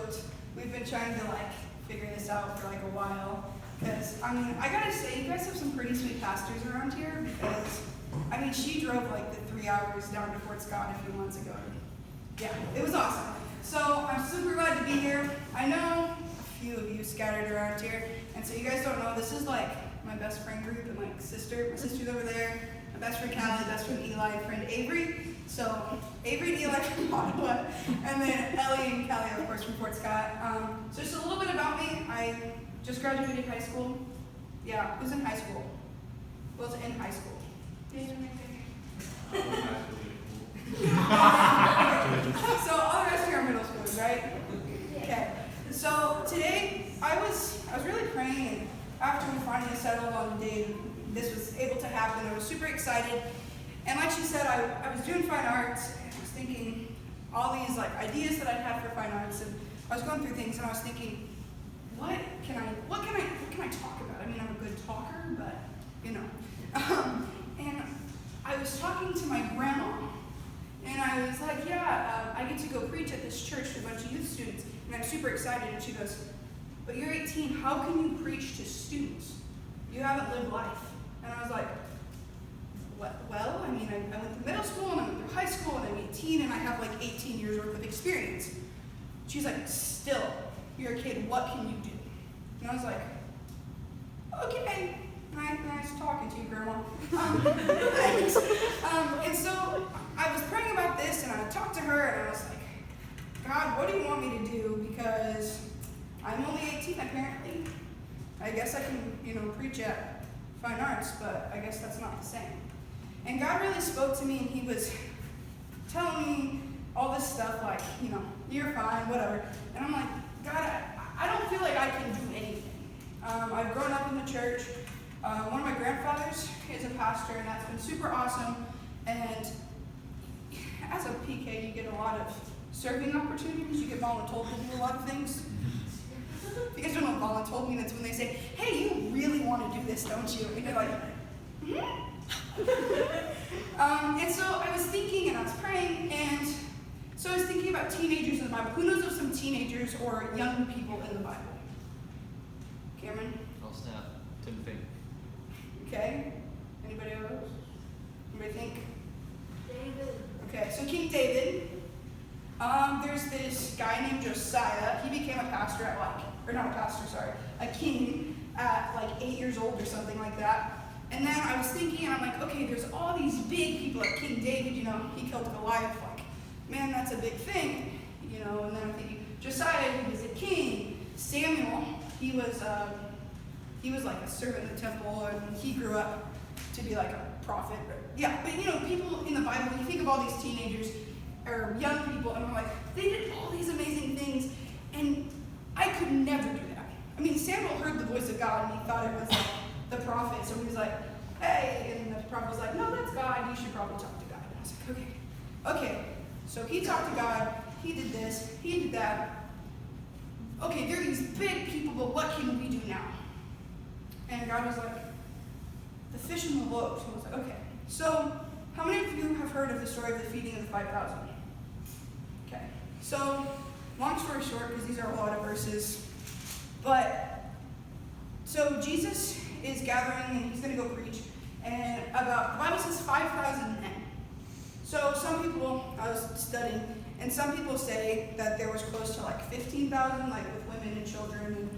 stoked. We've been trying to figure this out for a while. Because, I gotta say, you guys have some pretty sweet pastors around here because, she drove the 3 hours down to Fort Scott a few months ago. Yeah, it was awesome. So I'm super glad to be here. I know a few of you scattered around here, and so you guys don't know, this is my best friend group and my sister's over there, my best friend Callie, best friend Eli, and friend Avery. So Avery and Eli from Ottawa, and then Ellie and Callie, of course, from Fort Scott. So just a little bit about me. I just graduated high school. Yeah, who's in high school? Who's in high school? So all the rest of you are middle schoolers, right? Okay. So today I was really praying, and after we finally settled on the day this was able to happen, I was super excited. And like she said, I was doing fine arts, and I was thinking all these ideas that I'd had for fine arts, and I was going through things, and I was thinking, what can I talk about? I'm a good talker, but and I was talking to my grandma, and I was like, I get to go preach at this church to a bunch of youth students, and I'm super excited. And she goes, but you're 18, how can you preach to students? You haven't lived life. And I was like, well, I went to middle school, and I went through high school, and I'm 18, and I have 18 years worth of experience. She's like, still, you're a kid, what can you do? And I was like, okay, nice talking to you, Grandma. And so I was praying about this, and I talked to her, and I was like, God, what do you want me to do? Because I'm only 18, apparently. I guess I can, preach at fine arts, but I guess that's not the same. And God really spoke to me, and he was telling me all this stuff you're fine, whatever. And I'm like, God, I don't feel like I can do anything. I've grown up in the church. One of my grandfathers is a pastor, and that's been super awesome. And as a PK, you get a lot of serving opportunities. You get voluntold to do a lot of things. If you guys don't know what voluntold means, it's when they say, hey, you really want to do this, don't you? And you're like, and so I was thinking, and I was praying, and so I was thinking about teenagers in the Bible. Who knows of some teenagers or young people in the Bible? Cameron? I'll snap. Timothy. Okay. Anybody else? Anybody think? David. Okay, so King David. There's this guy named Josiah. He became a pastor at a king at 8 years old or something like that. And then I was thinking, and I'm like, okay, there's all these big people like King David, he killed Goliath, man, that's a big thing, and then I'm thinking, Josiah, he was a king. Samuel, he was like a servant in the temple, and he grew up to be like a prophet. But people in the Bible, you think of all these teenagers, or young people, and I'm like, they did all these amazing things, and I could never do that. Samuel heard the voice of God, and he thought it was the prophet, so he was like, hey, and the prophet was like, no, that's God, you should probably talk to God. And I was like, okay, so he talked to God, he did this, he did that. Okay, there are these big people, but what can we do now? And God was like, the fish and the loaves. And I was like, okay. So, how many of you have heard of the story of the feeding of the 5,000? Okay. So, long story short, because these are a lot of verses, so Jesus is gathering, and he's going to go preach, and the Bible says 5,000 men. So some people, I was studying, and some people say that there was close to 15,000, with women and children and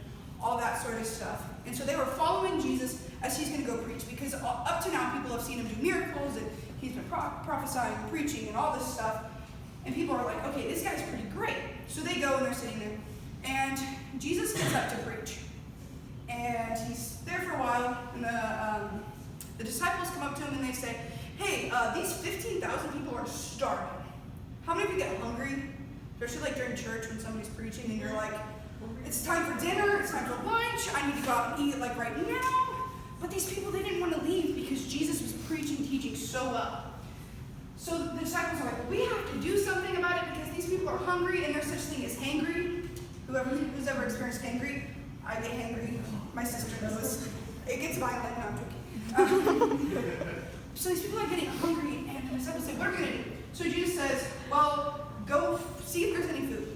all that sort of stuff. And so they were following Jesus as he's going to go preach, because up to now people have seen him do miracles, and he's been prophesying and preaching and all this stuff. And people are like, okay, this guy's pretty great. So they go, and they're sitting there, and Jesus gets up to preach. And he's there for a while, and the disciples come up to him, and they say, hey, these 15,000 people are starving. How many of you get hungry? Especially during church when somebody's preaching, and you're like, it's time for dinner, it's time for lunch, I need to go out and eat right now. But these people, they didn't want to leave because Jesus was preaching, teaching so well. So the disciples are like, we have to do something about it because these people are hungry, and there's such thing as hangry. Who's ever experienced hangry? I get hangry. My sister knows. It gets violent. No, I'm joking. So these people are getting hungry, and the disciples say, what are we going to do? So Jesus says, well, go see if there's any food.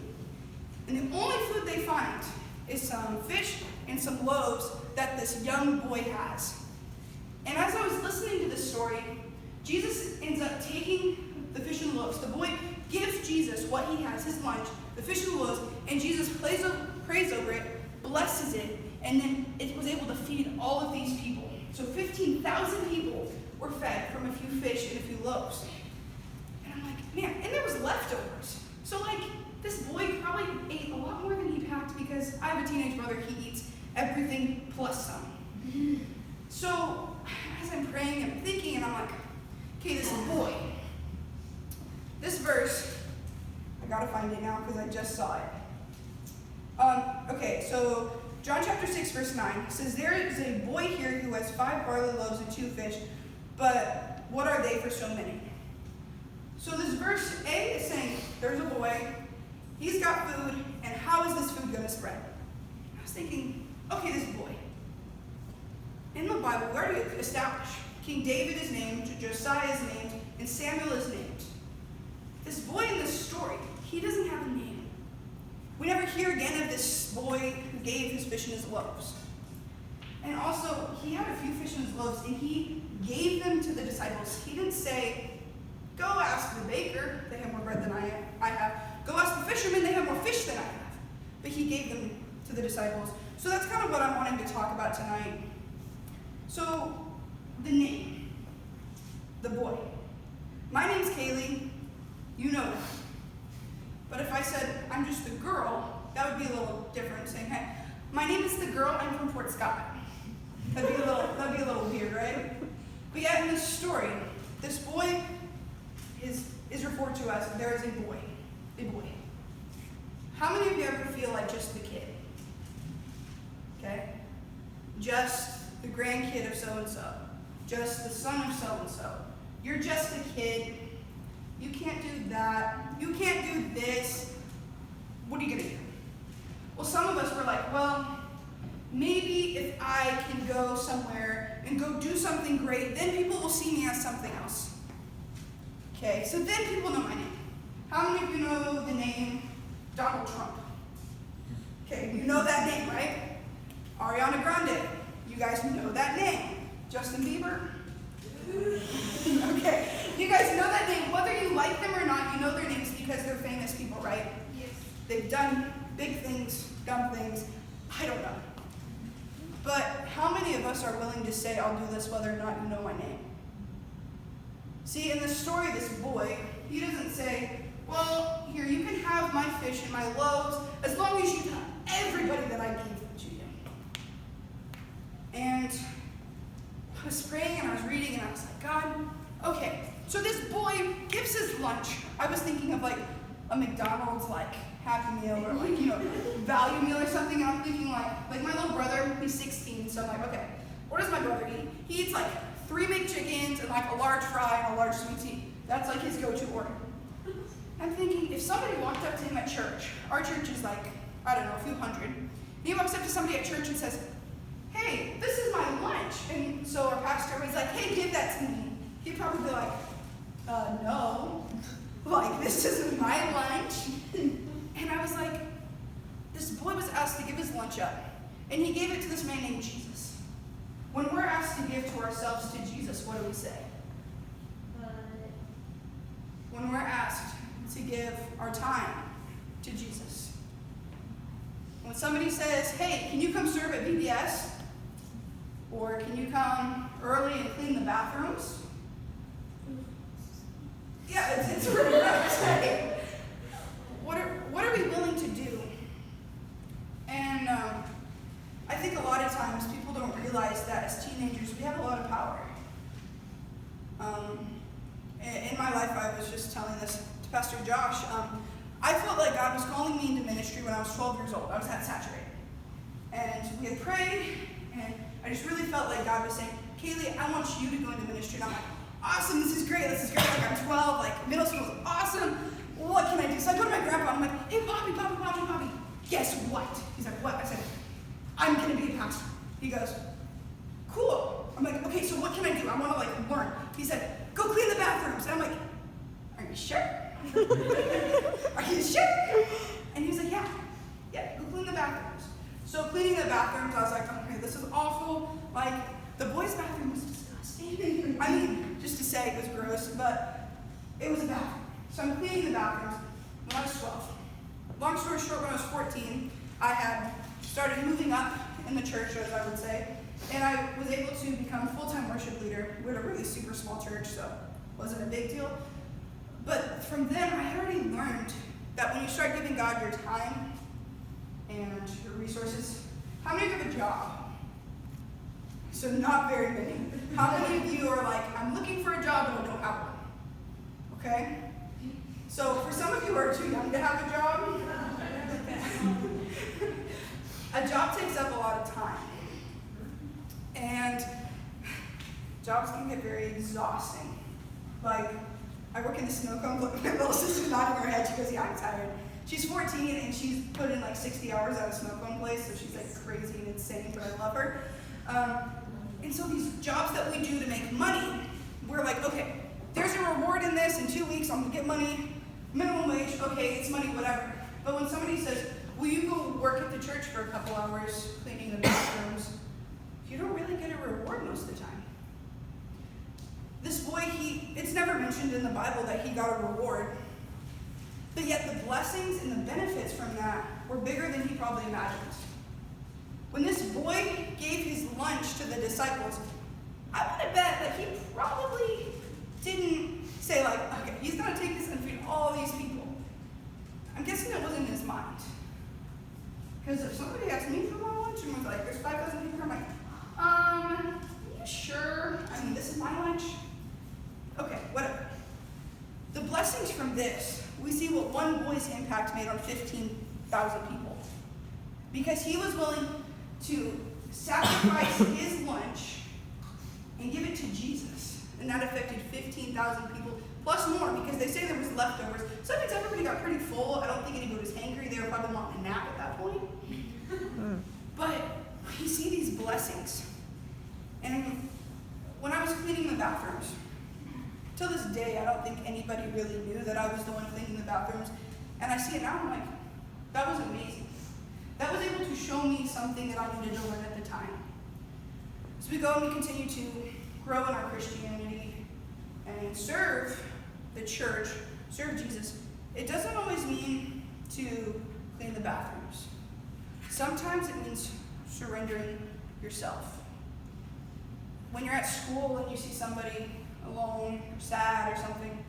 And the only food they find is some fish and some loaves that this young boy has. And as I was listening to this story, Jesus ends up taking the fish and loaves. The boy gives Jesus what he has, his lunch, the fish and loaves, and Jesus prays over it, blesses it, and then it was able to feed all of these people. So 15,000 people were fed from a few fish and a few loaves. And I'm like, man, and there was leftovers. So like, this boy probably ate a lot more than he packed because I have a teenage brother, he eats everything plus some. So as I'm praying and thinking, and I'm like, okay, this boy, this verse, I gotta find it now because I just saw it. Okay, so John chapter 6, verse 9 says, there is a boy here who has 5 barley loaves and 2 fish, but what are they for so many? So this verse A is saying, there's a boy, he's got food, and how is this food gonna spread? I was thinking, okay, this boy. In the Bible, we already established King David is named, Josiah is named, and Samuel is named. This boy in this story, he doesn't have a name. We never hear again of this boy who gave his fish and his loaves. And also, he had a few fish and his loaves, and he gave them to the disciples. He didn't say, go ask the baker, they have more bread than I have. Go ask the fishermen, they have more fish than I have. But he gave them to the disciples. So that's kind of what I'm wanting to talk about tonight. So, the name, the boy. My name's Kaylee, you know that. But if I said, I'm just the girl, that would be a little different, saying, hey, my name is the girl, I'm from Fort Scott. That'd be a little weird, right? But yet in this story, this boy is referred to as, there is a boy, a boy. How many of you ever feel like just the kid? Okay? Just the grandkid of so-and-so. Just the son of so-and-so. You're just a kid. You can't do that. You can't do this. What are you going to do? Well, some of us were like, well, maybe if I can go somewhere and go do something great, then people will see me as something else. Okay, so then people know my name. How many of you know the name Donald Trump? Okay, you know that name, right? Ariana Grande. You guys know that name. Justin Bieber? Okay, you guys know that name. Whether you like them or not, you know their names because they're famous people, right? Yes. They've done big things, dumb things. I don't know. But how many of us are willing to say, I'll do this whether or not you know my name? See, in the story, this boy, he doesn't say, well, here, you can have my fish and my loaves as long as you tell everybody that I gave them to you. And I was praying and I was reading and I was like, God, okay. So this boy gives his lunch. I was thinking of like a McDonald's like Happy Meal or like, value meal or something. And I'm thinking like my little brother, he's 16. So I'm like, okay, what does my brother eat? He eats like 3 McChickens and like a large fry and a large sweet tea. That's like his go-to order. I'm thinking if somebody walked up to him at church, our church is like, I don't know, a few hundred. And he walks up to somebody at church and says, hey, this is my lunch. And so our pastor was like, hey, give that to me. He'd probably be like, no. Like, this isn't my lunch. And I was like, this boy was asked to give his lunch up. And he gave it to this man named Jesus. When we're asked to give to ourselves to Jesus, what do we say? When we're asked to give our time to Jesus. When somebody says, hey, can you come serve at VBS? Or can you come early and clean the bathrooms? Yeah, it's really gross, right? What are we willing to do? And I think a lot of times people don't realize that as teenagers we have a lot of power. In my life, I was just telling this to Pastor Josh. I felt like God was calling me into ministry when I was 12 years old. I was that saturated. And we had prayed, and I just really felt like God was saying, Kaylee, I want you to go into ministry. And I'm like, awesome, this is great. Like, I'm 12, like, middle school is awesome. What can I do? So I go to my grandpa, and I'm like, hey, Poppy, guess what? He's like, what? I said, I'm going to be a pastor. He goes, cool. I'm like, okay, so what can I do? I want to, like, learn. He said, go clean the bathrooms. And I'm like, are you sure? Are you sure? And he was like, yeah. cleaning the bathrooms, I was like, okay, this is awful. Like, the boys' bathroom was disgusting. I mean, just to say it was gross, but it was a bathroom. So I'm cleaning the bathrooms when I was 12. Long story short, when I was 14, I had started moving up in the church, as I would say, and I was able to become a full-time worship leader. We had a really super small church, so it wasn't a big deal. But from then, I had already learned that when you start giving God your time and your resources, how many of you have a job? So not very many. How many of you are like, I'm looking for a job and I don't have one? Okay? So for some of you who are too young to have a job, a job takes up a lot of time. And jobs can get very exhausting. Like, I work in the snow cone, look at my little sister nodding her head, she goes, yeah, I'm tired. She's 14 and she's put in like 60 hours at a snow cone place, so she's like crazy and insane, but I love her. And so these jobs that we do to make money, we're like, okay, there's a reward in this, in 2 weeks I'm gonna get money, minimum wage, okay, it's money, whatever. But when somebody says, will you go work at the church for a couple hours cleaning the bathrooms, you don't really get a reward most of the time. This boy, it's never mentioned in the Bible that he got a reward, but yet the blessings and the benefits from that were bigger than he probably imagined. When this boy gave his lunch to the disciples, I want to bet that he probably didn't say like, okay, he's going to take this and feed all these people. I'm guessing that wasn't in his mind. Because if somebody asked me for my lunch and was like, there's 5,000 people, I'm like, are you sure? I mean, this is my lunch. Okay, whatever. The blessings from this, we see what one boy's impact made on 15,000 people. Because he was willing to sacrifice his lunch and give it to Jesus. And that affected 15,000 people, plus more, because they say there was leftovers. Sometimes everybody got pretty full. I don't think anybody was hangry. They were probably wanting a nap at that point. But we see these blessings. And when I was cleaning the bathrooms, till this day, I don't think anybody really knew that I was the one cleaning the bathrooms. And I see it now, I'm like, that was amazing. That was able to show me something that I needed to learn at the time. So we go and we continue to grow in our Christianity and serve the church, serve Jesus. It doesn't always mean to clean the bathrooms. Sometimes it means surrendering yourself. When you're at school and you see somebody alone or sad or something,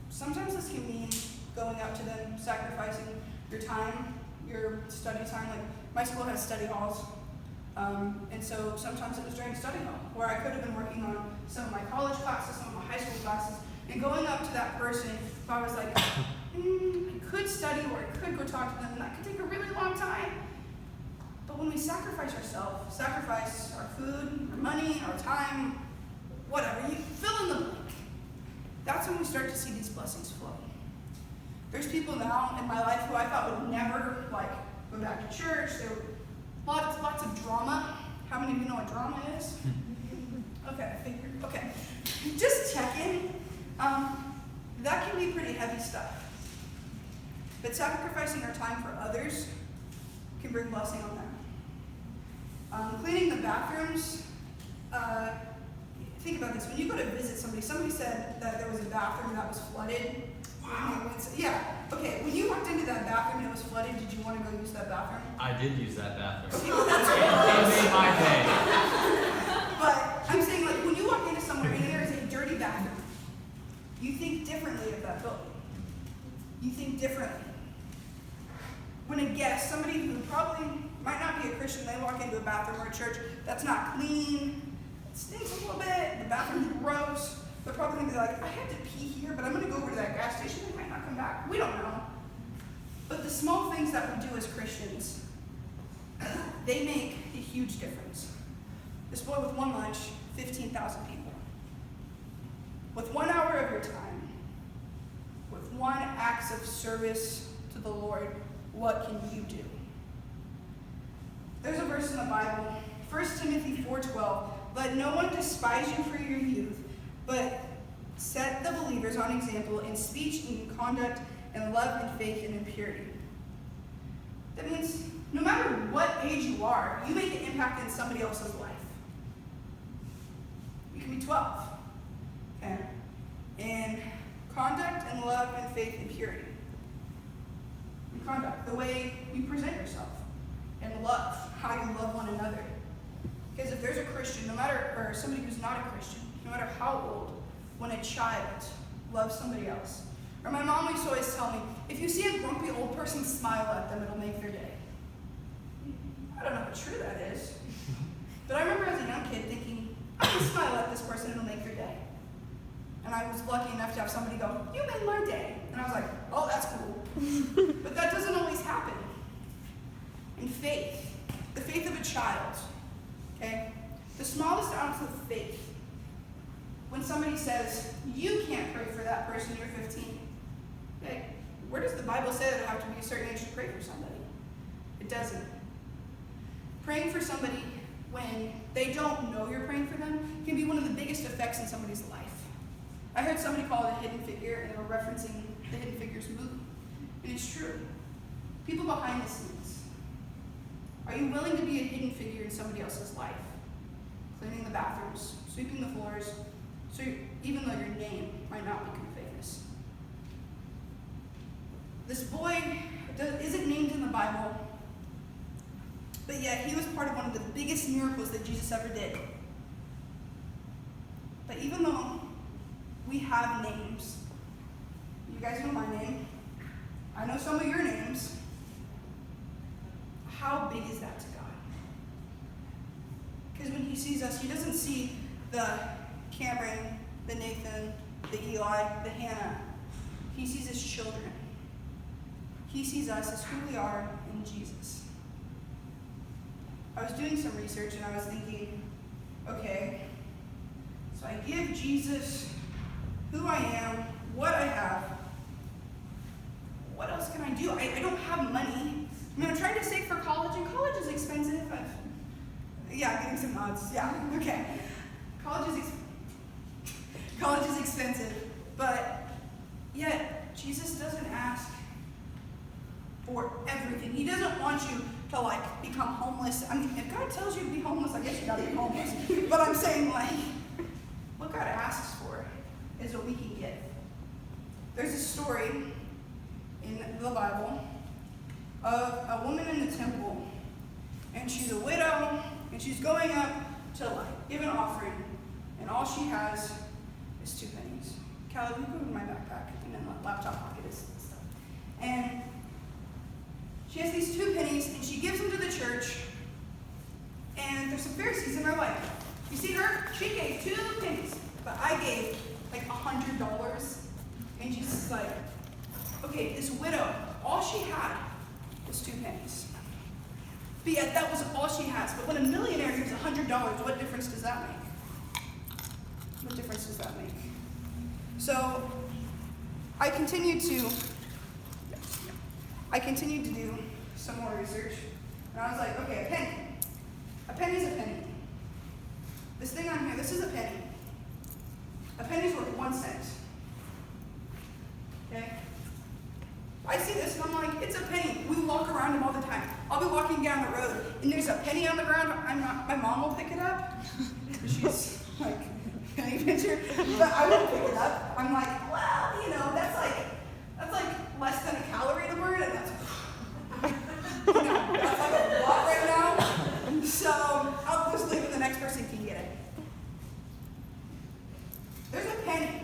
sometimes this can mean going up to them, sacrificing your time, your study time. Like, my school has study halls, and so sometimes it was during study hall where I could have been working on some of my college classes, some of my high school classes, and going up to that person, if I was like, I could study or I could go talk to them, and that could take a really long time. But when we sacrifice ourselves, sacrifice our food, our money, our time, whatever, you fill in the blank, that's when we start to see these blessings flow. There's people now in my life who I thought would never go back to church. There were lots of drama. How many of you know what drama is? Okay, I figured. Okay, just checking. That can be pretty heavy stuff. But sacrificing our time for others can bring blessing on them. Cleaning the bathrooms. Think about this. When you go to visit somebody said that there was a bathroom that was flooded. Wow. Yeah. Okay. When you walked into that bathroom and it was flooded, did you want to go use that bathroom? I did use that bathroom. See, that's It made my day. But I'm saying, like, when you walk into somewhere and there is a dirty bathroom, you think differently of that building. You think differently. When a guest, somebody who probably might not be a Christian, they walk into a bathroom or a church that's not clean, it stinks a little bit, the bathroom's gross, they're probably going to be like, I had to pee here, but I'm going to go over to that gas station, they might not come back. We don't know. But the small things that we do as Christians, they make a huge difference. This boy with one lunch, 15,000 people. With 1 hour of your time, with one act of service to the Lord, what can you do? There's a verse in the Bible, 1 Timothy 4:12. Let no one despise you for your youth, but set the believers on example in speech and in conduct, and love and faith and in purity. That means no matter what age you are, you make an impact in somebody else's life. You can be 12. Okay? In conduct and love and faith and purity. In conduct, the way you present yourself. And love, how you love one another. Because if there's a Christian, or somebody who's not a Christian, no matter how old, when a child loves somebody else. Or my mom used to always tell me, if you see a grumpy old person, smile at them, it'll make their day. I don't know how true that is. But I remember as a young kid thinking, I can smile at this person, it'll make their day. And I was lucky enough to have somebody go, you made my day. And I was like, oh, that's cool. But that doesn't always happen. In faith, the faith of a child, okay? The smallest ounce of faith. When somebody says, you can't pray for that person, you're 15. Okay, where does the Bible say that I have to be a certain age to pray for somebody? It doesn't. Praying for somebody when they don't know you're praying for them can be one of the biggest effects in somebody's life. I heard somebody call it a hidden figure, and they were referencing the Hidden Figures movie. And it's true. People behind the scenes. Are you willing to be a hidden figure in somebody else's life? Cleaning the bathrooms, sweeping the floors, so even though your name might not become famous. This boy isn't named in the Bible, but yet he was part of one of the biggest miracles that Jesus ever did. But even though we have names, you guys know my name, I know some of your names, how big is that to God? Because when he sees us, he doesn't see the Cameron, the Nathan, the Eli, the Hannah. He sees his children. He sees us as who we are in Jesus. I was doing some research and I was thinking, okay, so I give Jesus who I am, what I have. What else can I do? I don't have money. I mean, I'm trying to save for college, and college is expensive. Yeah, getting some nods. Yeah, okay. College is expensive, but yet Jesus doesn't ask for everything. He doesn't want you to become homeless. I mean, if God tells you to be homeless, I guess you gotta be homeless. But I'm saying what God asks for is what we can give. There's a story in the Bible of a woman in the temple, and she's a widow, and she's going up to give an offering, and all she has is 2 pennies. Callie, you go in my backpack, and then the laptop pocket is stuff. And she has these 2 pennies, and she gives them to the church, and there's some Pharisees, and they're like, you see her? She gave 2 pennies, but I gave $100. And Jesus is like, okay, this widow, all she had was 2 pennies. But yet that was all she has. But when a millionaire gives $100, what difference does that make? What difference does that make? So I continued to do some more research. And I was like, okay, a penny. A penny is a penny. This thing on here, this is a penny. A penny's worth 1 cent. Okay? I see this and I'm like, it's a penny. We walk around them all the time. I'll be walking down the road and there's a penny on the ground. My mom will pick it up. She's like, penny pincher. But I won't pick it up. I'm like, well, that's like less than a calorie to burn, and that's that's a lot right now. So I'll just leave it, the next person can get it. There's a penny.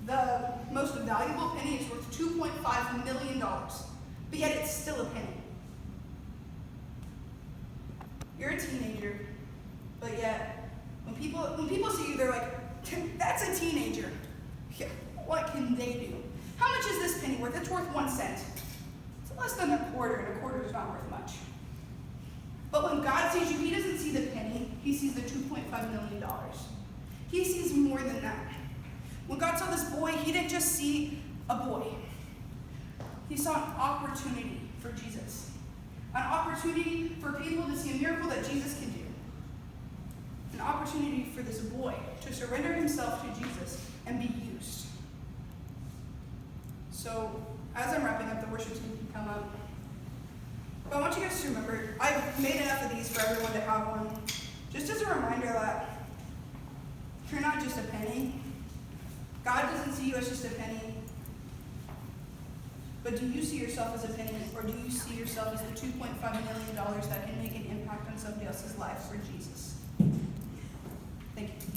The most valuable penny is worth $2.5 million, but yet it's still a penny. You're a teenager, but yet when people see you, they're like, that's a teenager. Yeah, what can they do? How much is this penny worth? It's worth 1 cent. It's less than a quarter, and a quarter is not worth much. But when God sees you, he doesn't see the penny, he sees the $2.5 million. He sees more than that. When God saw this boy, he didn't just see a boy. He saw an opportunity for Jesus. An opportunity for people to see a miracle that Jesus can do. An opportunity for this boy to surrender himself to Jesus and be used. So, as I'm wrapping up, the worship team can come up. But I want you guys to remember, I've made enough of these for everyone to have one. Just as a reminder that you're not just a penny. God doesn't see you as just a penny. But do you see yourself as a penny, or do you see yourself as the $2.5 million that can make an impact on somebody else's life for Jesus? Thank you.